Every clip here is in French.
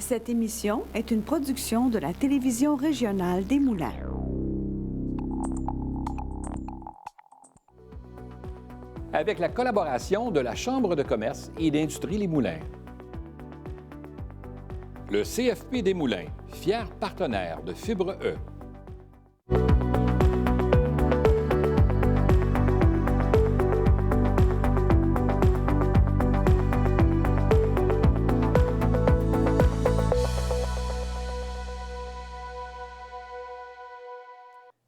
Cette émission est une production de la télévision régionale des Moulins. Avec la collaboration de la Chambre de commerce et d'industrie Les Moulins. Le CFP des Moulins, fier partenaire de Fibre E.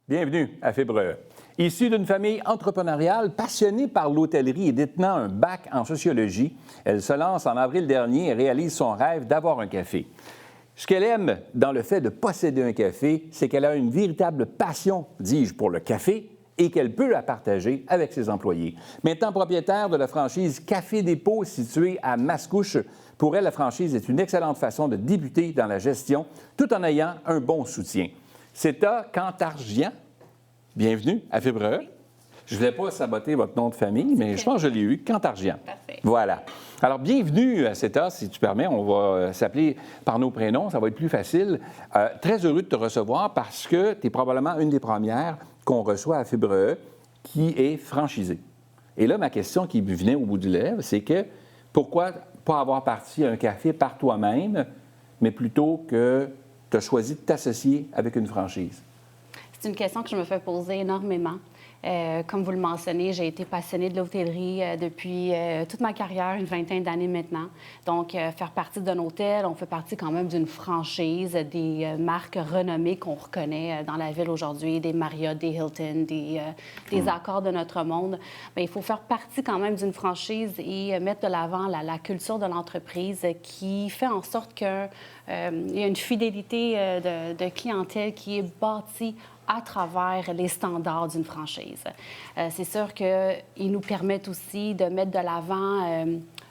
Bienvenue à Fibre E. Issue d'une famille entrepreneuriale passionnée par l'hôtellerie et détenant un bac en sociologie, elle se lance en avril dernier et réalise son rêve d'avoir un café. Ce qu'elle aime dans le fait de posséder un café, c'est qu'elle a une véritable passion, dis-je, pour le café et qu'elle peut la partager avec ses employés. Maintenant propriétaire de la franchise Café Dépôt située à Mascouche, pour elle, la franchise est une excellente façon de débuter dans la gestion tout en ayant un bon soutien. Ceta Cantargian, bienvenue à Fibre E. Je ne voulais pas saboter votre nom de famille, mais je pense que je l'ai eu, Cantargian. Parfait. Voilà. Alors, bienvenue à Ceta, si tu permets. On va s'appeler par nos prénoms, ça va être plus facile. Très heureux de te recevoir parce que tu es probablement une des premières qu'on reçoit à Fibre E qui est franchisée. Et là, ma question qui venait au bout du lèvre, c'est que pourquoi pas avoir parti un café par toi-même, mais plutôt que tu as choisi de t'associer avec une franchise? C'est une question que je me fais poser énormément. Comme vous le mentionnez, j'ai été passionnée de l'hôtellerie depuis toute ma carrière, une vingtaine d'années maintenant. Donc, faire partie d'un hôtel, on fait partie quand même d'une franchise, des marques renommées qu'on reconnaît dans la ville aujourd'hui, des Marriott, des Hilton, des Accords de notre monde. Bien, il faut faire partie quand même d'une franchise et mettre de l'avant la culture de l'entreprise qui fait en sorte qu'il y a une fidélité de clientèle qui est bâtie à travers les standards d'une franchise. C'est sûr qu'ils nous permettent aussi de mettre de l'avant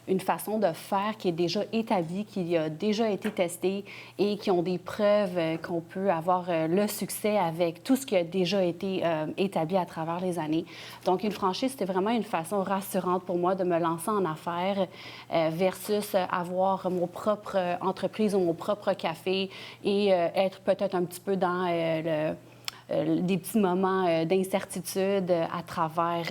une façon de faire qui est déjà établie, qui a déjà été testée et qui ont des preuves qu'on peut avoir le succès avec tout ce qui a déjà été établi à travers les années. Donc, une franchise, c'était vraiment une façon rassurante pour moi de me lancer en affaires versus avoir mon propre entreprise ou mon propre café et être peut-être un petit peu dans des petits moments d'incertitude à travers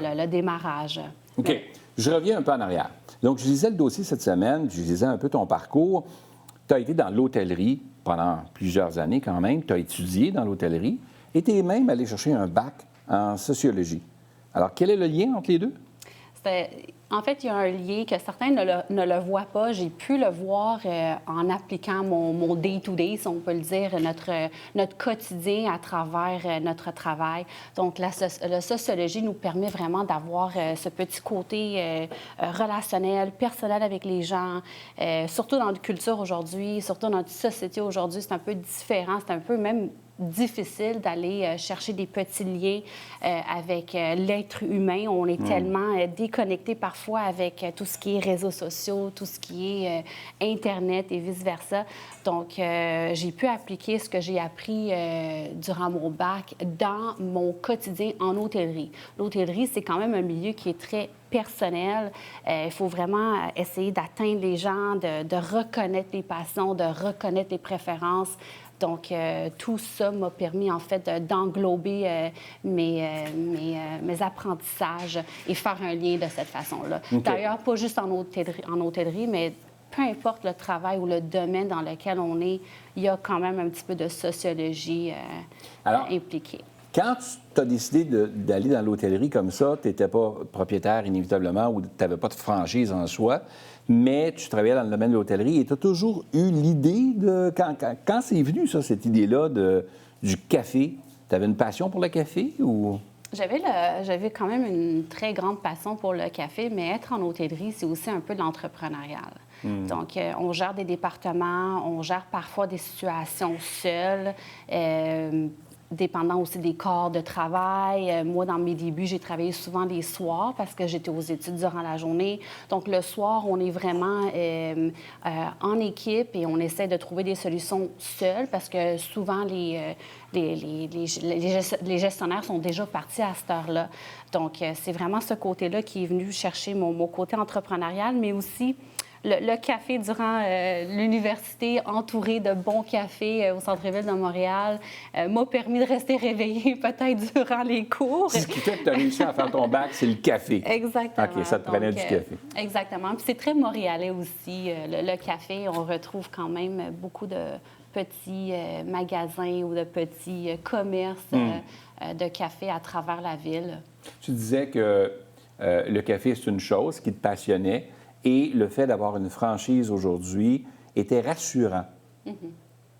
le démarrage. OK. Mais... Je reviens un peu en arrière. Donc, je lisais le dossier cette semaine, je lisais un peu ton parcours. Tu as été dans l'hôtellerie pendant plusieurs années quand même. Tu as étudié dans l'hôtellerie et tu es même allé chercher un bac en sociologie. Alors, quel est le lien entre les deux? En fait, il y a un lien que certains ne le voient pas. J'ai pu le voir en appliquant mon day-to-day, si on peut le dire, notre quotidien à travers notre travail. Donc, la sociologie nous permet vraiment d'avoir ce petit côté relationnel, personnel avec les gens, surtout dans notre culture aujourd'hui, surtout dans notre société aujourd'hui, c'est un peu différent, c'est un peu même difficile d'aller chercher des petits liens avec l'être humain. On est tellement déconnecté parfois avec tout ce qui est réseaux sociaux, tout ce qui est Internet et vice-versa. Donc, j'ai pu appliquer ce que j'ai appris durant mon bac dans mon quotidien en hôtellerie. L'hôtellerie, c'est quand même un milieu qui est très personnel. Il faut vraiment essayer d'atteindre les gens, de reconnaître les passions, de reconnaître les préférences. Donc, tout ça m'a permis, en fait, d'englober mes apprentissages et faire un lien de cette façon-là. Okay. D'ailleurs, pas juste en hôtellerie, mais peu importe le travail ou le domaine dans lequel on est, il y a quand même un petit peu de sociologie impliquée. Quand tu as décidé d'aller dans l'hôtellerie comme ça, tu n'étais pas propriétaire inévitablement ou tu n'avais pas de franchise en soi, mais tu travaillais dans le domaine de l'hôtellerie et tu as toujours eu l'idée de... Quand c'est venu, ça, cette idée-là du café, tu avais une passion pour le café ou... J'avais quand même une très grande passion pour le café, mais être en hôtellerie, c'est aussi un peu de l'entrepreneurial. Donc, on gère des départements, on gère parfois des situations seules, dépendant aussi des corps de travail. Moi, dans mes débuts, j'ai travaillé souvent les soirs parce que j'étais aux études durant la journée. Donc, le soir, on est vraiment en équipe et on essaie de trouver des solutions seuls parce que souvent, les gestionnaires sont déjà partis à cette heure-là. Donc, c'est vraiment ce côté-là qui est venu chercher mon côté entrepreneurial, mais aussi le café durant l'université, entouré de bons cafés au centre-ville de Montréal, m'a permis de rester réveillée peut-être durant les cours. Ce qui fait que tu as réussi à faire ton bac, c'est le café. Exactement. OK, ça te prenait du café. Exactement. Puis c'est très montréalais aussi, le café. On retrouve quand même beaucoup de petits magasins ou de petits commerces de café à travers la ville. Tu disais que le café, c'est une chose qui te passionnait et le fait d'avoir une franchise aujourd'hui était rassurant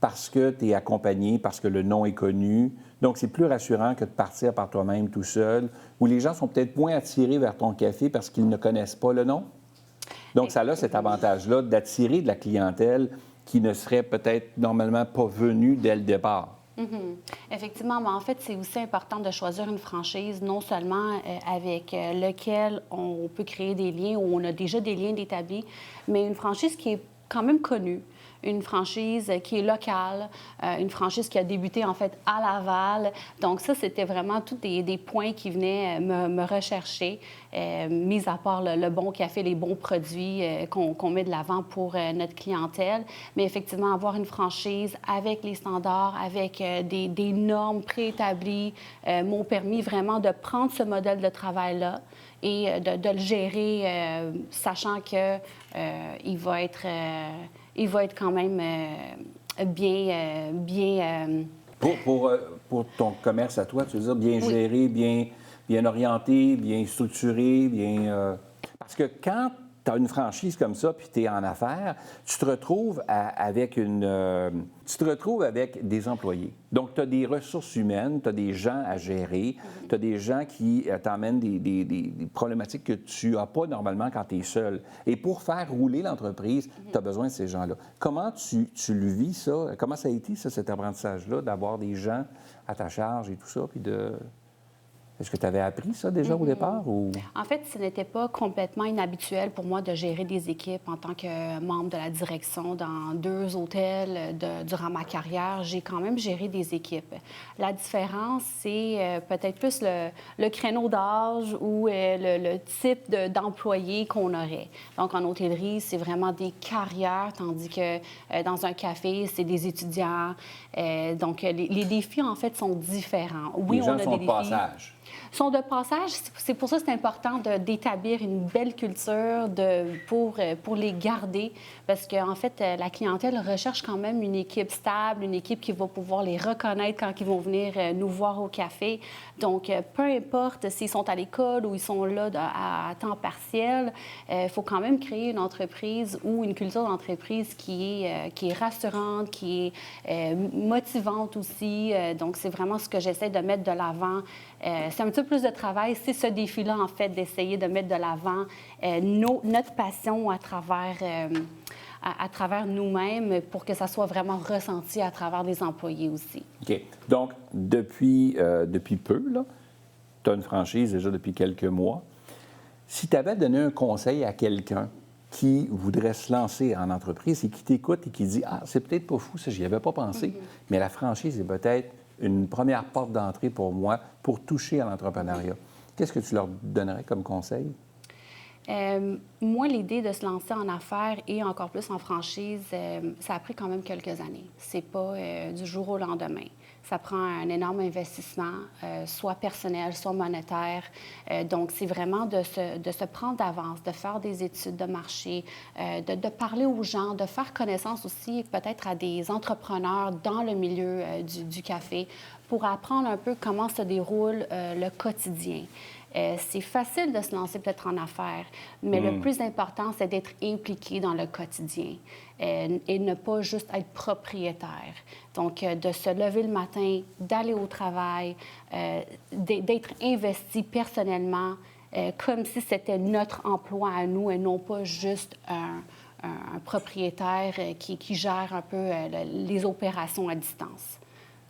parce que tu es accompagné, parce que le nom est connu. Donc, c'est plus rassurant que de partir par toi-même tout seul, où les gens sont peut-être moins attirés vers ton café parce qu'ils ne connaissent pas le nom. Donc, ça a cet avantage-là d'attirer de la clientèle qui ne serait peut-être normalement pas venue dès le départ. Effectivement, mais en fait, c'est aussi important de choisir une franchise, non seulement avec lequel on peut créer des liens, où on a déjà des liens établis, mais une franchise qui est quand même connue, une franchise qui est locale, une franchise qui a débuté en fait à Laval. Donc ça, c'était vraiment tous des points qui venaient me rechercher, mis à part le bon café, les bons produits qu'on met de l'avant pour notre clientèle. Mais effectivement, avoir une franchise avec les standards, avec des normes préétablies, m'ont permis vraiment de prendre ce modèle de travail-là et de le gérer, sachant que il va être quand même bien. Pour ton commerce à toi, tu veux dire bien géré, bien orienté, bien structuré, bien... Parce que quand tu as une franchise comme ça, puis tu es en affaires, tu te retrouves avec des employés. Donc, tu as des ressources humaines, tu as des gens à gérer, tu as des gens qui t'emmènent des problématiques que tu n'as pas normalement quand tu es seul. Et pour faire rouler l'entreprise, tu as besoin de ces gens-là. Comment tu le vis, ça? Comment ça a été, ça, cet apprentissage-là, d'avoir des gens à ta charge et tout ça, puis de... Est-ce que tu avais appris ça déjà au départ? Ou... En fait, ce n'était pas complètement inhabituel pour moi de gérer des équipes en tant que membre de la direction dans 2 hôtels durant ma carrière. J'ai quand même géré des équipes. La différence, c'est peut-être plus le créneau d'âge ou le type d'employé qu'on aurait. Donc, en hôtellerie, c'est vraiment des carrières, tandis que dans un café, c'est des étudiants. Donc, les défis, en fait, sont différents. Oui, les gens on a sont des de défis. passage. Sont de passage. C'est pour ça que c'est important d'établir une belle culture pour les garder, parce qu'en fait, la clientèle recherche quand même une équipe stable, une équipe qui va pouvoir les reconnaître quand ils vont venir nous voir au café. Donc, peu importe s'ils sont à l'école ou ils sont là à temps partiel, il faut quand même créer une entreprise ou une culture d'entreprise qui est rassurante, qui est motivante aussi. Donc, c'est vraiment ce que j'essaie de mettre de l'avant. C'est un petit peu plus de travail. C'est ce défi-là, en fait, d'essayer de mettre de l'avant notre passion à travers nous-mêmes pour que ça soit vraiment ressenti à travers des employés aussi. OK. Donc, depuis peu, tu as une franchise déjà depuis quelques mois. Si tu avais donné un conseil à quelqu'un qui voudrait se lancer en entreprise et qui t'écoute et qui dit « Ah, c'est peut-être pas fou, ça, j'y avais pas pensé, mais la franchise est peut-être une première porte d'entrée pour moi pour toucher à l'entrepreneuriat. » Qu'est-ce que tu leur donnerais comme conseil? Moi, l'idée de se lancer en affaires et encore plus en franchise, ça a pris quand même quelques années. C'est pas du jour au lendemain. Ça prend un énorme investissement, soit personnel, soit monétaire. Donc, c'est vraiment de se prendre d'avance, de faire des études de marché, de parler aux gens, de faire connaissance aussi peut-être à des entrepreneurs dans le milieu du café pour apprendre un peu comment se déroule le quotidien. C'est facile de se lancer peut-être en affaires, mais le plus important, c'est d'être impliqué dans le quotidien et ne pas juste être propriétaire. Donc, de se lever le matin, d'aller au travail, d'être investi personnellement comme si c'était notre emploi à nous et non pas juste un propriétaire qui gère un peu les opérations à distance.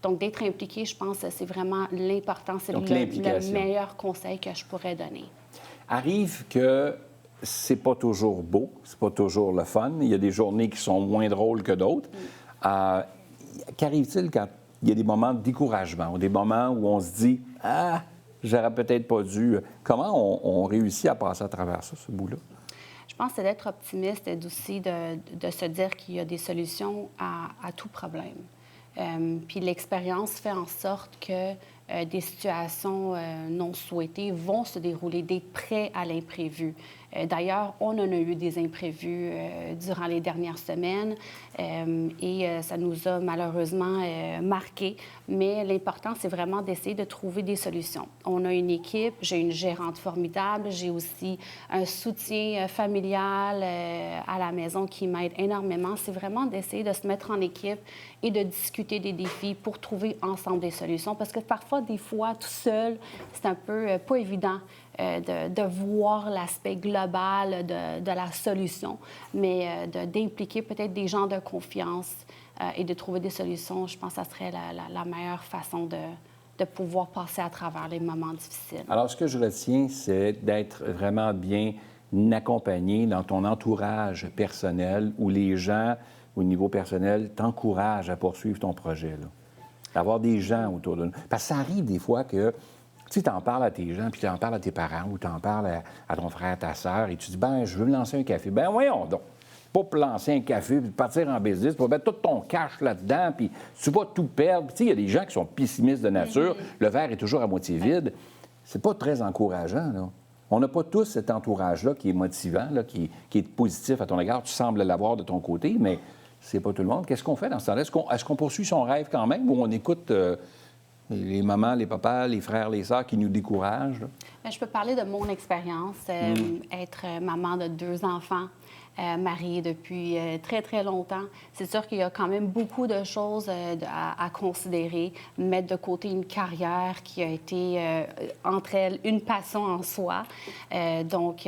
Donc, d'être impliqué, je pense que c'est vraiment l'important. C'est le meilleur conseil que je pourrais donner. Arrive que c'est pas toujours beau, c'est pas toujours le fun. Il y a des journées qui sont moins drôles que d'autres. Qu'arrive-t-il quand il y a des moments de découragement ou des moments où on se dit « Ah, j'aurais peut-être pas dû... » Comment on réussit à passer à travers ça, ce bout-là? Je pense que c'est d'être optimiste et aussi de se dire qu'il y a des solutions à tout problème. Puis l'expérience fait en sorte que des situations non souhaitées vont se dérouler, d'être prêts à l'imprévu. D'ailleurs, on en a eu des imprévus durant les dernières semaines et ça nous a malheureusement marqués. Mais l'important, c'est vraiment d'essayer de trouver des solutions. On a une équipe, j'ai une gérante formidable, j'ai aussi un soutien familial à la maison qui m'aide énormément. C'est vraiment d'essayer de se mettre en équipe et de discuter des défis pour trouver ensemble des solutions. Parce que parfois, des fois, tout seul, c'est un peu pas évident de voir l'aspect global de la solution, mais d'impliquer peut-être des gens de confiance et de trouver des solutions, je pense que ça serait la meilleure façon de pouvoir passer à travers les moments difficiles. Alors, ce que je retiens, c'est d'être vraiment bien accompagné dans ton entourage personnel où les gens, au niveau personnel, t'encouragent à poursuivre ton projet, là. D'avoir des gens autour de nous. Parce que ça arrive des fois que tu en parles à tes gens, puis tu en parles à tes parents, ou tu en parles à ton frère, ta sœur, et tu dis, ben je veux me lancer un café. Ben voyons donc. Pas pour lancer un café, puis partir en business, pour mettre tout ton cash là-dedans, puis tu vas tout perdre. Tu sais, il y a des gens qui sont pessimistes de nature. Le verre est toujours à moitié vide. C'est pas très encourageant, là. On n'a pas tous cet entourage-là qui est motivant, là, qui est positif à ton égard. Tu sembles l'avoir de ton côté, mais c'est pas tout le monde. Qu'est-ce qu'on fait dans ce temps-là? Est-ce qu'on poursuit son rêve quand même, ou on écoute les mamans, les papas, les frères, les sœurs qui nous découragent? Là? Bien, je peux parler de mon expérience. Être maman de 2 enfants, mariée depuis très, très longtemps. C'est sûr qu'il y a quand même beaucoup de choses à considérer. Mettre de côté une carrière qui a été, entre elles, une passion en soi. Donc,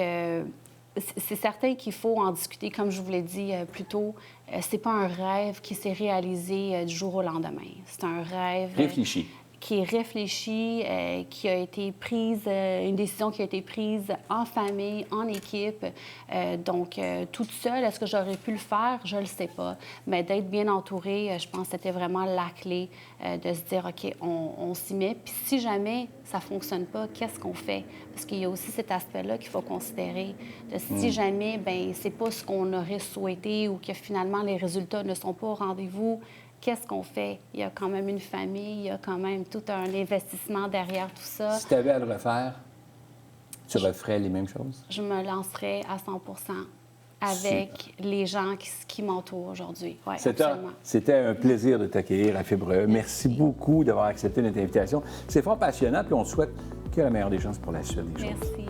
c'est certain qu'il faut en discuter. Comme je vous l'ai dit plus tôt, c'est pas un rêve qui s'est réalisé du jour au lendemain. C'est un rêve... Réfléchi. Qui est réfléchi, qui a été prise, une décision qui a été prise en famille, en équipe. Donc, toute seule, est-ce que j'aurais pu le faire? Je ne le sais pas. Mais d'être bien entourée, je pense que c'était vraiment la clé de se dire, OK, on s'y met. Puis si jamais ça ne fonctionne pas, qu'est-ce qu'on fait? Parce qu'il y a aussi cet aspect-là qu'il faut considérer. Si jamais, bien, c'est pas ce qu'on aurait souhaité ou que finalement les résultats ne sont pas au rendez-vous, qu'est-ce qu'on fait? Il y a quand même une famille, il y a quand même tout un investissement derrière tout ça. Si tu avais à le refaire, tu referais les mêmes choses? Je me lancerais à 100 avec les gens qui m'entourent aujourd'hui. Oui, absolument. C'était un plaisir de t'accueillir à Fibre. Merci beaucoup d'avoir accepté notre invitation. C'est fort passionnant, puis on te souhaite que la meilleure des chances pour la suite des choses. Merci.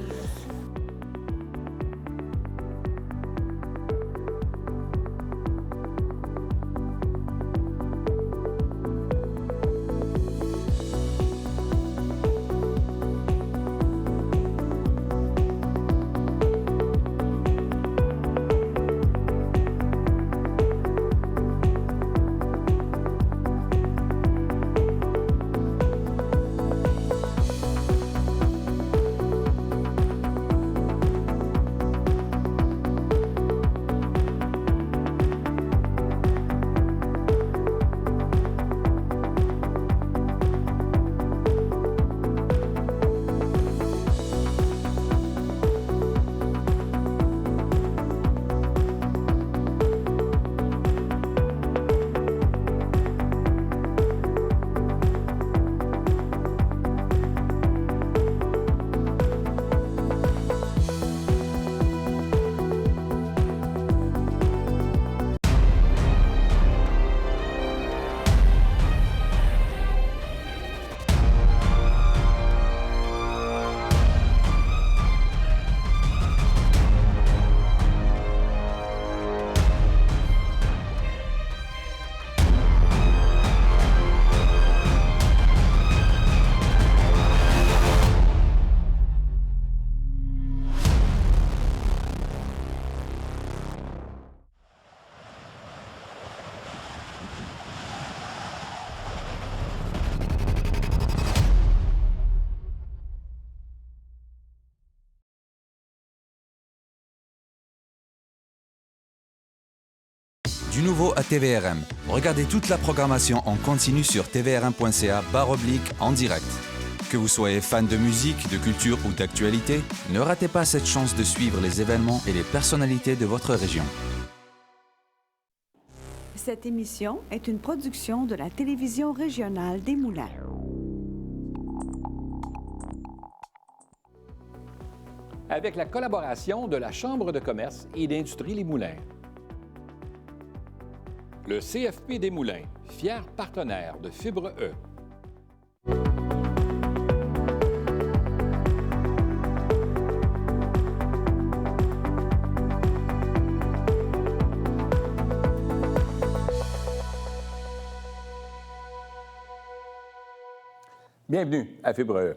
Du nouveau à TVRM. Regardez toute la programmation en continu sur tvrm.ca/en direct. Que vous soyez fan de musique, de culture ou d'actualité, ne ratez pas cette chance de suivre les événements et les personnalités de votre région. Cette émission est une production de la télévision régionale des Moulins. Avec la collaboration de la Chambre de commerce et d'industrie Les Moulins. Le CFP des Moulins, fier partenaire de Fibre E. Bienvenue à Fibre E.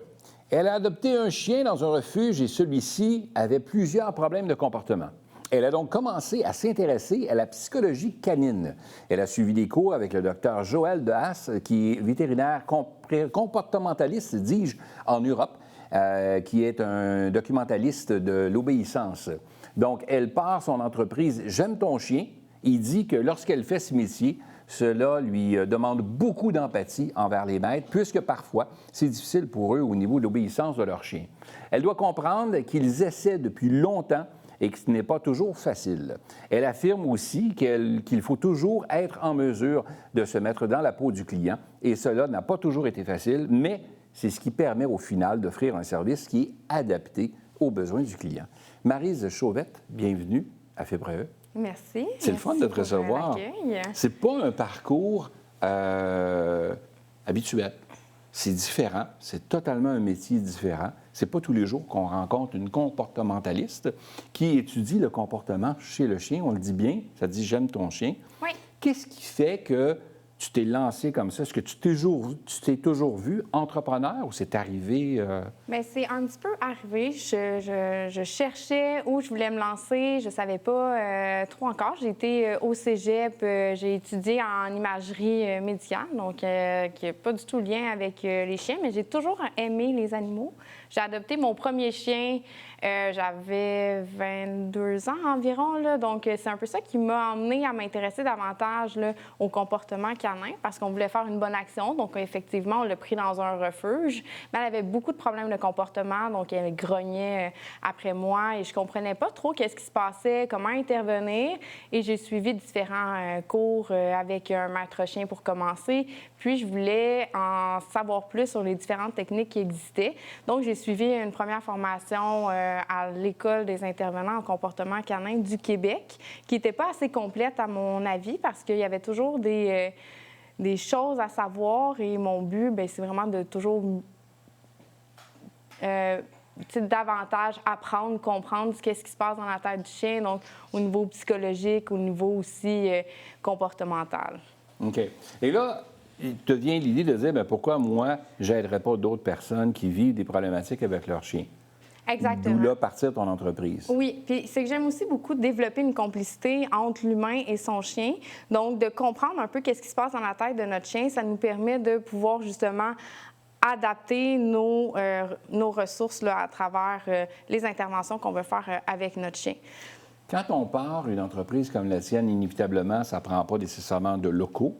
Elle a adopté un chien dans un refuge et celui-ci avait plusieurs problèmes de comportement. Elle a donc commencé à s'intéresser à la psychologie canine. Elle a suivi des cours avec le docteur Joël Dehaas, qui est vétérinaire comportementaliste, dis-je, en Europe, qui est un documentaliste de l'obéissance. Donc, elle part son entreprise « J'aime ton chien ». Il dit que lorsqu'elle fait ce métier, cela lui demande beaucoup d'empathie envers les maîtres, puisque parfois, c'est difficile pour eux au niveau de l'obéissance de leur chien. Elle doit comprendre qu'ils essaient depuis longtemps et que ce n'est pas toujours facile. Elle affirme aussi qu'il faut toujours être en mesure de se mettre dans la peau du client, et cela n'a pas toujours été facile, mais c'est ce qui permet au final d'offrir un service qui est adapté aux besoins du client. Maryse Chauvette, bienvenue à Fibre E. Merci. C'est le fun de te recevoir. C'est pas un parcours habituel. C'est différent. C'est totalement un métier différent. C'est pas tous les jours qu'on rencontre une comportementaliste qui étudie le comportement chez le chien. On le dit bien, ça dit « j'aime ton chien ». Oui. Qu'est-ce qui fait que tu t'es lancé comme ça? Est-ce que tu t'es toujours vu entrepreneur ou c'est arrivé? Bien, c'est un petit peu arrivé. Je cherchais où je voulais me lancer. Je ne savais pas trop encore. J'ai été au cégep. J'ai étudié en imagerie médicale, donc qui n'a pas du tout lien avec les chiens, mais j'ai toujours aimé les animaux. J'ai adopté mon premier chien. J'avais 22 ans environ, là, donc c'est un peu ça qui m'a emmenée à m'intéresser davantage là, au comportement canin parce qu'on voulait faire une bonne action. Donc, effectivement, on l'a pris dans un refuge. Mais elle avait beaucoup de problèmes de comportement, donc elle grognait après moi et je comprenais pas trop qu'est-ce qui se passait, comment intervenir. Et j'ai suivi différents cours avec un maître chien pour commencer. Puis, je voulais en savoir plus sur les différentes techniques qui existaient. Donc, j'ai suivi une première formation à l'École des intervenants en comportement canin du Québec, qui n'était pas assez complète à mon avis parce qu'il y avait toujours des choses à savoir et mon but, bien, c'est vraiment de toujours davantage apprendre, comprendre qu'est-ce qui se passe dans la tête du chien, donc au niveau psychologique, au niveau aussi comportemental. OK. Et là, il te vient l'idée de dire, bien, pourquoi moi, je n'aiderais pas d'autres personnes qui vivent des problématiques avec leur chien? Exactement. D'où là partir ton entreprise. Oui, puis c'est que j'aime aussi beaucoup développer une complicité entre l'humain et son chien. Donc, de comprendre un peu qu'est-ce qui se passe dans la tête de notre chien, ça nous permet de pouvoir justement adapter nos ressources là, à travers les interventions qu'on veut faire avec notre chien. Quand on part une entreprise comme la tienne, inévitablement, ça ne prend pas nécessairement de locaux.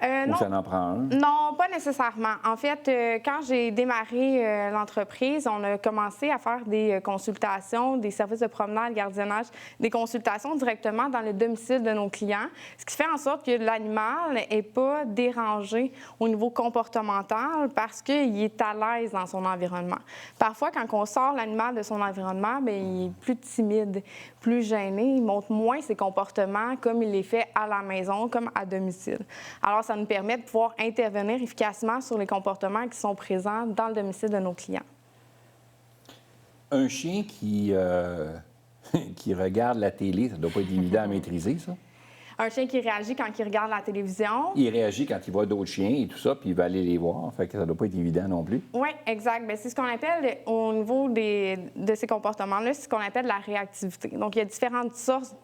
Ou non, ça en prend un? Non, pas nécessairement. En fait, quand j'ai démarré l'entreprise, on a commencé à faire des consultations, des services de promenade, gardiennage, des consultations directement dans le domicile de nos clients, ce qui fait en sorte que l'animal n'est pas dérangé au niveau comportemental parce qu'il est à l'aise dans son environnement. Parfois, quand on sort l'animal de son environnement, bien, il est plus timide, plus gêné, il montre moins ses comportements comme il les fait à la maison, comme à domicile. Alors, ça nous permet de pouvoir intervenir efficacement sur les comportements qui sont présents dans le domicile de nos clients. Un chien qui regarde la télé, ça ne doit pas être évident à maîtriser, ça? Un chien qui réagit quand il regarde la télévision. Il réagit quand il voit d'autres chiens et tout ça, puis il va aller les voir. Fait que ça ne doit pas être évident non plus. Oui, exact. Bien, c'est ce qu'on appelle, au niveau de ces comportements-là, c'est ce qu'on appelle la réactivité. Donc, il y a différentes sortes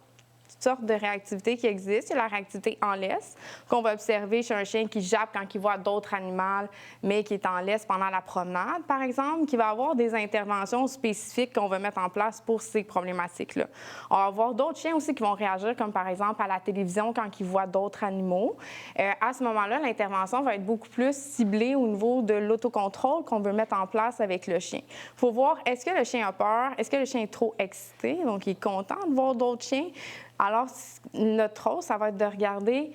sortes de réactivité qui existent. Il y a la réactivité en laisse, qu'on va observer chez un chien qui jappe quand il voit d'autres animaux, mais qui est en laisse pendant la promenade, par exemple, qui va avoir des interventions spécifiques qu'on va mettre en place pour ces problématiques-là. On va avoir d'autres chiens aussi qui vont réagir, comme par exemple à la télévision quand ils voient d'autres animaux. À ce moment-là, l'intervention va être beaucoup plus ciblée au niveau de l'autocontrôle qu'on veut mettre en place avec le chien. Il faut voir, est-ce que le chien a peur? Est-ce que le chien est trop excité? Donc, il est content de voir d'autres chiens. Alors, notre rôle, ça va être de regarder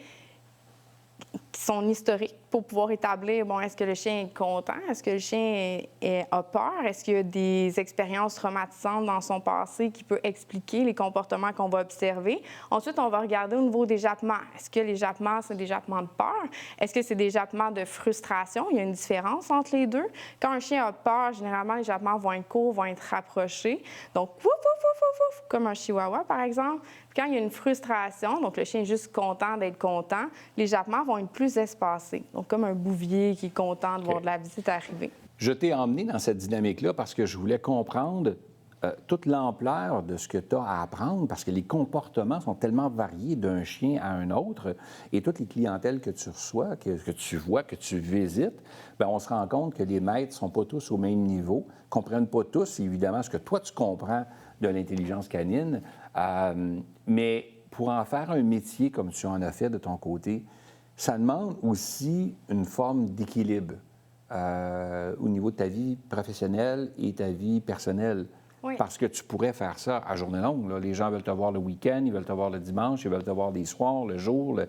son historique pour pouvoir établir, bon, est-ce que le chien est content? Est-ce que le chien a peur? Est-ce qu'il y a des expériences traumatisantes dans son passé qui peut expliquer les comportements qu'on va observer? Ensuite, on va regarder au niveau des jappements. Est-ce que les jappements, c'est des jappements de peur? Est-ce que c'est des jappements de frustration? Il y a une différence entre les deux. Quand un chien a peur, généralement, les jappements vont être courts, vont être rapprochés. Donc, wouf, wouf, wouf, wouf, wouf, comme un chihuahua, par exemple. Quand il y a une frustration, donc le chien est juste content d'être content, les jappements vont être plus espacés. Donc, comme un bouvier qui est content de voir de la visite arriver. Je t'ai emmené dans cette dynamique-là parce que je voulais comprendre toute l'ampleur de ce que tu as à apprendre, parce que les comportements sont tellement variés d'un chien à un autre, et toutes les clientèles que tu reçois, que tu vois, que tu visites, bien, on se rend compte que les maîtres ne sont pas tous au même niveau, ne comprennent pas tous, évidemment, ce que toi, tu comprends de l'intelligence canine, mais pour en faire un métier comme tu en as fait de ton côté, ça demande aussi une forme d'équilibre au niveau de ta vie professionnelle et ta vie personnelle. Oui. Parce que tu pourrais faire ça à journée longue. Là. Les gens veulent te voir le week-end, ils veulent te voir le dimanche, ils veulent te voir des soirs, le jour.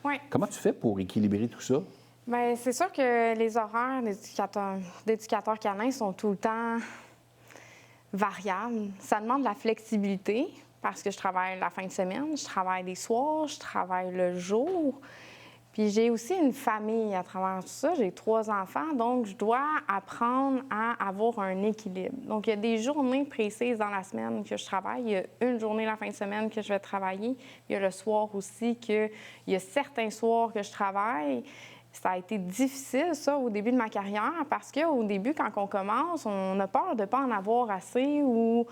Oui. Comment tu fais pour équilibrer tout ça? Bien, c'est sûr que les horaires d'éducateurs canins sont tout le temps variables. Ça demande de la flexibilité parce que je travaille la fin de semaine, je travaille les soirs, je travaille le jour. Puis j'ai aussi une famille à travers tout ça. J'ai 3 enfants, donc je dois apprendre à avoir un équilibre. Donc, il y a des journées précises dans la semaine que je travaille. Il y a une journée la fin de semaine que je vais travailler. Il y a le soir aussi il y a certains soirs que je travaille. Ça a été difficile, ça, au début de ma carrière, parce qu'au début, quand on commence, on a peur de ne pas en avoir assez ou...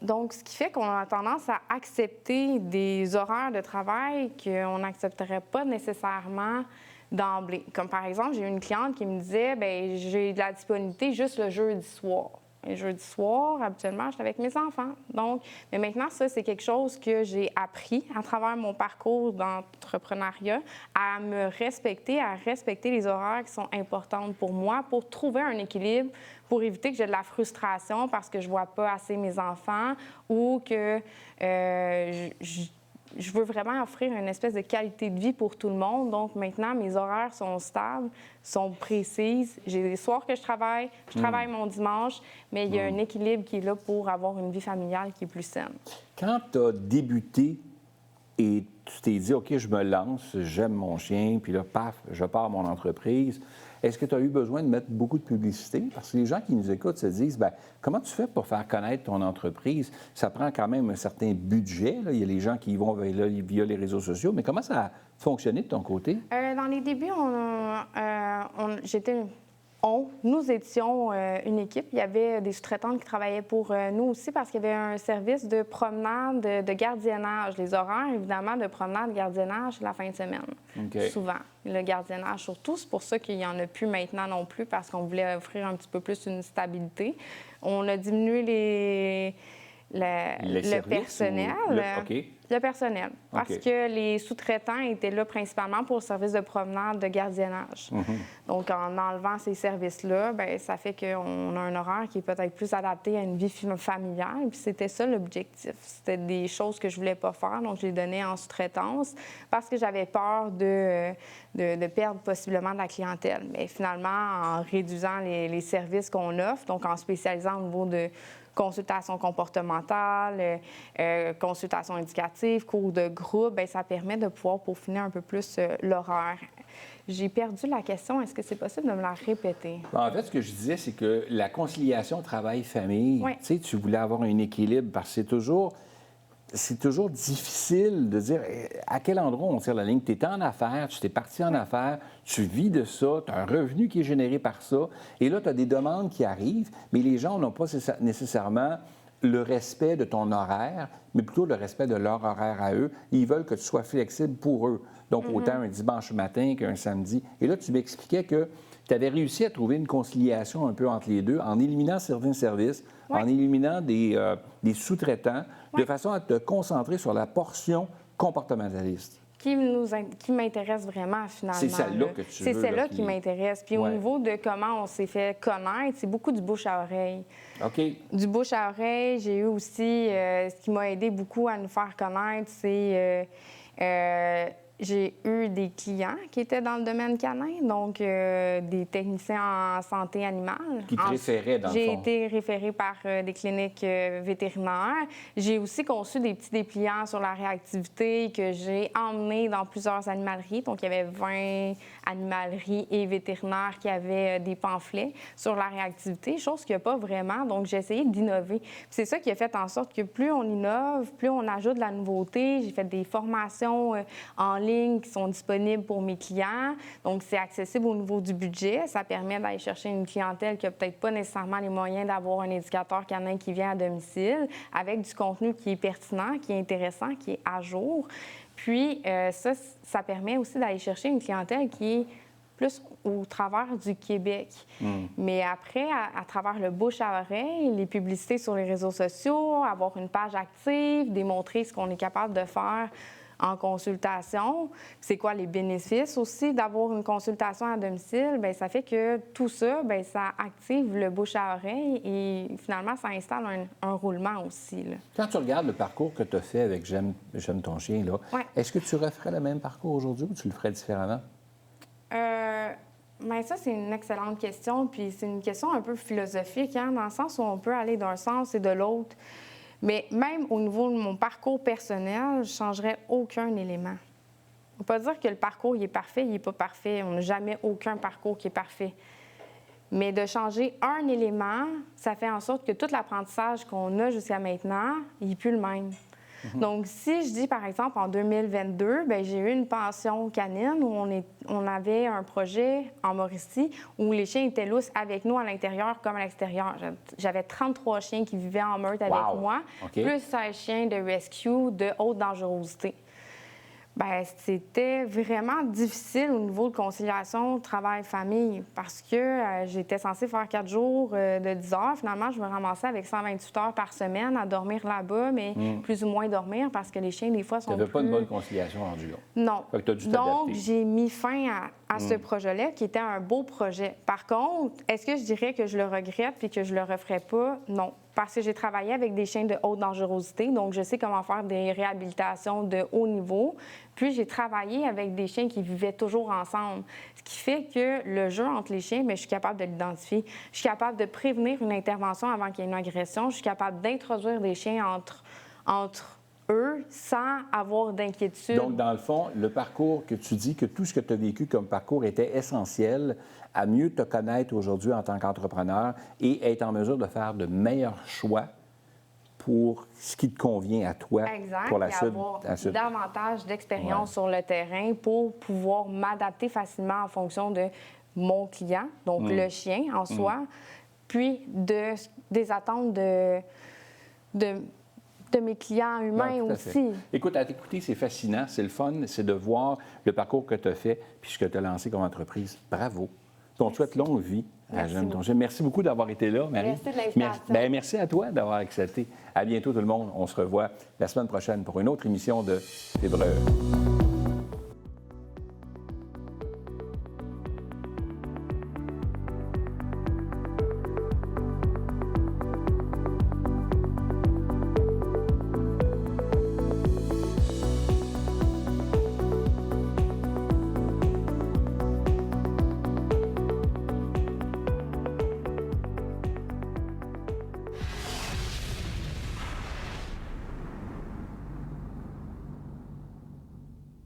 Donc, ce qui fait qu'on a tendance à accepter des horaires de travail qu'on n'accepterait pas nécessairement d'emblée. Comme par exemple, j'ai eu une cliente qui me disait, bien, j'ai de la disponibilité juste le jeudi soir. Et jeudi soir, habituellement, je suis avec mes enfants. Donc, mais maintenant, ça, c'est quelque chose que j'ai appris à travers mon parcours d'entrepreneuriat, à me respecter, à respecter les horaires qui sont importants pour moi, pour trouver un équilibre, pour éviter que j'ai de la frustration parce que je vois pas assez mes enfants ou que je veux vraiment offrir une espèce de qualité de vie pour tout le monde. Donc, maintenant, mes horaires sont stables, sont précises. J'ai des soirs que je travaille mon dimanche, mais il y a un équilibre qui est là pour avoir une vie familiale qui est plus saine. Quand tu as débuté et tu t'es dit, OK, je me lance, j'aime mon chien, puis là, paf, je pars à mon entreprise, est-ce que tu as eu besoin de mettre beaucoup de publicité? Parce que les gens qui nous écoutent se disent, bien, comment tu fais pour faire connaître ton entreprise? Ça prend quand même un certain budget. Là. Il y a les gens qui y vont via les réseaux sociaux. Mais comment ça a fonctionné de ton côté? Dans les débuts, nous étions une équipe. Il y avait des sous-traitants qui travaillaient pour nous aussi parce qu'il y avait un service de promenade, de gardiennage. Les horaires, évidemment, de promenade, de gardiennage, c'est la fin de semaine. Okay. Souvent. Le gardiennage surtout. C'est pour ça qu'il n'y en a plus maintenant non plus parce qu'on voulait offrir un petit peu plus une stabilité. On a diminué le personnel. Le personnel. Parce que les sous-traitants étaient là principalement pour le service de promenade, de gardiennage. Donc, en enlevant ces services-là, bien, ça fait qu'on a un horaire qui est peut-être plus adapté à une vie familiale. Puis c'était ça l'objectif. C'était des choses que je voulais pas faire, donc je les donnais en sous-traitance parce que j'avais peur de perdre possiblement de la clientèle. Mais finalement, en réduisant les services qu'on offre, donc en spécialisant au niveau de consultation comportementale, consultation éducative, cours de groupe, bien, ça permet de pouvoir peaufiner un peu plus l'horaire. J'ai perdu la question. Est-ce que c'est possible de me la répéter? En fait, ce que je disais, c'est que la conciliation travail-famille, tu sais, tu voulais avoir un équilibre parce que c'est toujours difficile de dire à quel endroit on tire la ligne. Tu es en affaires, tu t'es parti en affaires, tu vis de ça, tu as un revenu qui est généré par ça, et là, tu as des demandes qui arrivent, mais les gens n'ont pas nécessairement le respect de ton horaire, mais plutôt le respect de leur horaire à eux. Ils veulent que tu sois flexible pour eux. Donc, autant un dimanche matin qu'un samedi. Et là, tu m'expliquais que tu avais réussi à trouver une conciliation un peu entre les deux en éliminant certains services, en éliminant des sous-traitants, de façon à te concentrer sur la portion comportementaliste. Qui m'intéresse vraiment, finalement. C'est celle-là que tu veux. C'est celle-là qui m'intéresse. Puis au niveau de comment on s'est fait connaître, c'est beaucoup du bouche à oreille. OK. Du bouche à oreille, j'ai eu aussi, ce qui m'a aidé beaucoup à nous faire connaître, c'est... j'ai eu des clients qui étaient dans le domaine canin, donc des techniciens en santé animale. Qui te référaient, dans le fond. J'ai été référée par des cliniques vétérinaires. J'ai aussi conçu des petits dépliants sur la réactivité que j'ai emmenés dans plusieurs animaleries. Donc, il y avait 20 animaleries et vétérinaires qui avaient des pamphlets sur la réactivité, chose qu'il n'y a pas vraiment. Donc, j'ai essayé d'innover. C'est ça qui a fait en sorte que plus on innove, plus on ajoute de la nouveauté. J'ai fait des formations en ligne qui sont disponibles pour mes clients. Donc, c'est accessible au niveau du budget. Ça permet d'aller chercher une clientèle qui n'a peut-être pas nécessairement les moyens d'avoir un éducateur canin qui vient à domicile, avec du contenu qui est pertinent, qui est intéressant, qui est à jour. Puis, ça permet aussi d'aller chercher une clientèle qui est plus au travers du Québec. Mais après, à travers le bouche à oreille, les publicités sur les réseaux sociaux, avoir une page active, démontrer ce qu'on est capable de faire en consultation. C'est quoi les bénéfices aussi d'avoir une consultation à domicile? Bien, ça fait que tout ça, bien, ça active le bouche à oreille et finalement, ça installe un roulement aussi, là. Quand tu regardes le parcours que tu as fait avec J'aime ton chien, là, est-ce que tu referais le même parcours aujourd'hui ou tu le ferais différemment? Bien, ça, c'est une excellente question. Puis c'est une question un peu philosophique, hein, dans le sens où on peut aller d'un sens et de l'autre. Mais même au niveau de mon parcours personnel, je ne changerais aucun élément. On ne peut pas dire que le parcours il est parfait, il n'est pas parfait. On n'a jamais aucun parcours qui est parfait. Mais de changer un élément, ça fait en sorte que tout l'apprentissage qu'on a jusqu'à maintenant, il n'est plus le même. Donc, si je dis, par exemple, en 2022, bien, j'ai eu une pension canine où on avait un projet en Mauricie où les chiens étaient lousses avec nous à l'intérieur comme à l'extérieur. J'avais 33 chiens qui vivaient en meute avec moi, plus 16 chiens de rescue de haute dangerosité. Bien, c'était vraiment difficile au niveau de conciliation travail-famille parce que j'étais censée faire 4 jours de 10 heures. Finalement, je me ramassais avec 128 heures par semaine à dormir là-bas, mais plus ou moins dormir parce que les chiens, des fois, sont Tu n'avais pas une bonne conciliation rendue là. Non. Fait que t'as dû Donc, t'adapter. j'ai mis fin à ce projet-là qui était un beau projet. Par contre, est-ce que je dirais que je le regrette puis que je le referais pas? Non. Parce que j'ai travaillé avec des chiens de haute dangerosité, donc je sais comment faire des réhabilitations de haut niveau. Puis j'ai travaillé avec des chiens qui vivaient toujours ensemble. Ce qui fait que le jeu entre les chiens, bien, je suis capable de l'identifier. Je suis capable de prévenir une intervention avant qu'il y ait une agression. Je suis capable d'introduire des chiens entre eux sans avoir d'inquiétude. Donc, dans le fond, le parcours que tu dis, que tout ce que tu as vécu comme parcours était essentiel à mieux te connaître aujourd'hui en tant qu'entrepreneur et être en mesure de faire de meilleurs choix pour ce qui te convient à toi Exact, pour la et suite. avoir davantage d'expérience sur le terrain pour pouvoir m'adapter facilement en fonction de mon client, donc le chien en soi, puis des attentes de mes clients humains Non, tout à aussi. fait. Écoute, à t'écouter, c'est fascinant, c'est le fun, c'est de voir le parcours que tu as fait puis ce que tu as lancé comme entreprise. Bravo. On te souhaite longue vie à J'aime ton chien. Merci beaucoup d'avoir été là, Marie. Merci de l'invitation. Merci à toi d'avoir accepté. À bientôt, tout le monde. On se revoit la semaine prochaine pour une autre émission de Fébreux.